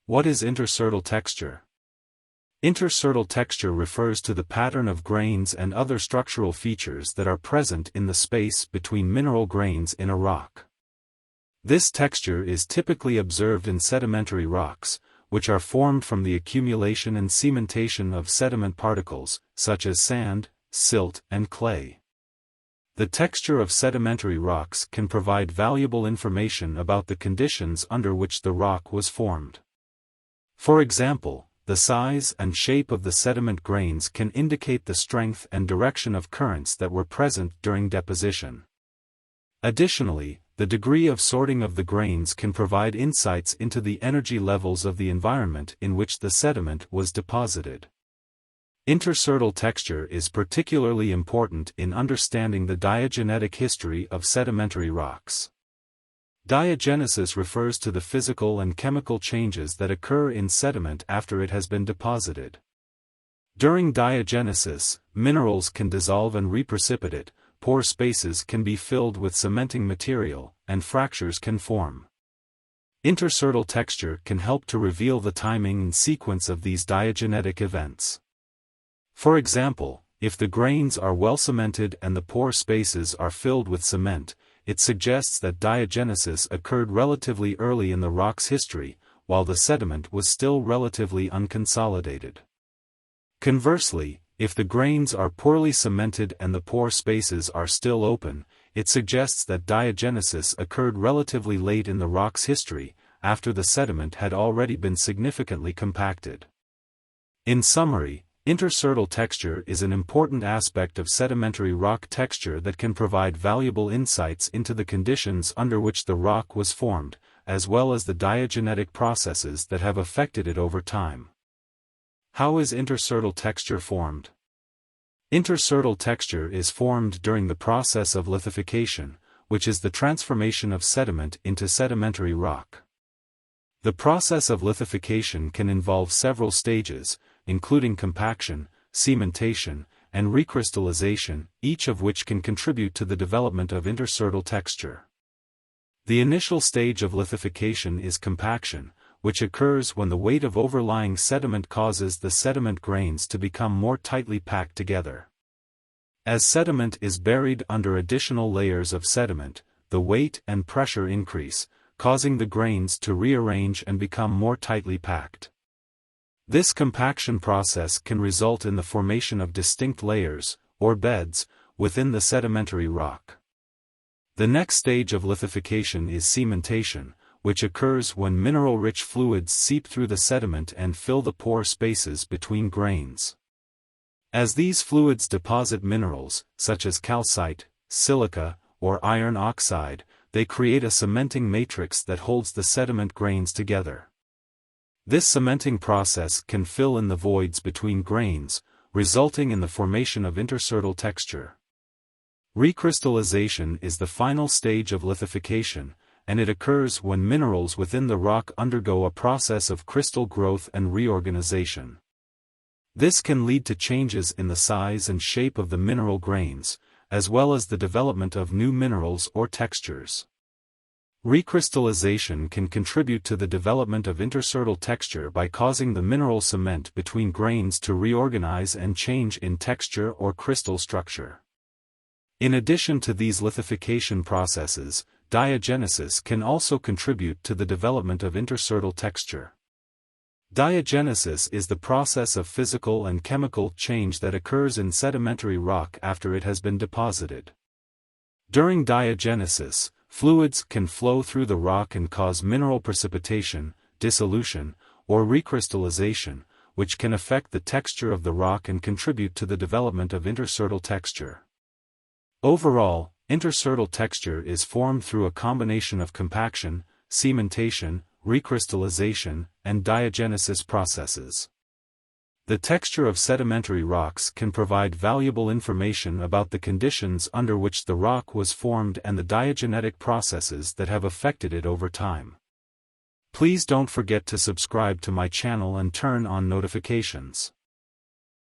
What is intersertal texture? Intersertal texture refers to the pattern of grains and other structural features that are present in the space between mineral grains in a rock. This texture is typically observed in sedimentary rocks, which are formed from the accumulation and cementation of sediment particles, such as sand, silt, and clay. The texture of sedimentary rocks can provide valuable information about the conditions under which the rock was formed. For example, the size and shape of the sediment grains can indicate the strength and direction of currents that were present during deposition. Additionally, the degree of sorting of the grains can provide insights into the energy levels of the environment in which the sediment was deposited. Intersertal texture is particularly important in understanding the diagenetic history of sedimentary rocks. Diagenesis refers to the physical and chemical changes that occur in sediment after it has been deposited. During diagenesis, minerals can dissolve and reprecipitate, pore spaces can be filled with cementing material, and fractures can form. Intersertal texture can help to reveal the timing and sequence of these diagenetic events. For example, if the grains are well cemented and the pore spaces are filled with cement, it suggests that diagenesis occurred relatively early in the rock's history, while the sediment was still relatively unconsolidated. Conversely, if the grains are poorly cemented and the pore spaces are still open, it suggests that diagenesis occurred relatively late in the rock's history, after the sediment had already been significantly compacted. In summary, intersertal texture is an important aspect of sedimentary rock texture that can provide valuable insights into the conditions under which the rock was formed, as well as the diagenetic processes that have affected it over time. How is intersertal texture formed? Intersertal texture is formed during the process of lithification, which is the transformation of sediment into sedimentary rock. The process of lithification can involve several stages, including compaction, cementation, and recrystallization, each of which can contribute to the development of intersertal texture. The initial stage of lithification is compaction, which occurs when the weight of overlying sediment causes the sediment grains to become more tightly packed together. As sediment is buried under additional layers of sediment, the weight and pressure increase, causing the grains to rearrange and become more tightly packed. This compaction process can result in the formation of distinct layers, or beds, within the sedimentary rock. The next stage of lithification is cementation, which occurs when mineral-rich fluids seep through the sediment and fill the pore spaces between grains. As these fluids deposit minerals, such as calcite, silica, or iron oxide, they create a cementing matrix that holds the sediment grains together. This cementing process can fill in the voids between grains, resulting in the formation of intersertal texture. Recrystallization is the final stage of lithification, and it occurs when minerals within the rock undergo a process of crystal growth and reorganization. This can lead to changes in the size and shape of the mineral grains, as well as the development of new minerals or textures. Recrystallization can contribute to the development of intersertal texture by causing the mineral cement between grains to reorganize and change in texture or crystal structure. In addition to these lithification processes, diagenesis can also contribute to the development of intersertal texture. Diagenesis is the process of physical and chemical change that occurs in sedimentary rock after it has been deposited. During diagenesis, fluids can flow through the rock and cause mineral precipitation, dissolution, or recrystallization, which can affect the texture of the rock and contribute to the development of intersertal texture. Overall, intersertal texture is formed through a combination of compaction, cementation, recrystallization, and diagenesis processes. The texture of sedimentary rocks can provide valuable information about the conditions under which the rock was formed and the diagenetic processes that have affected it over time. Please don't forget to subscribe to my channel and turn on notifications.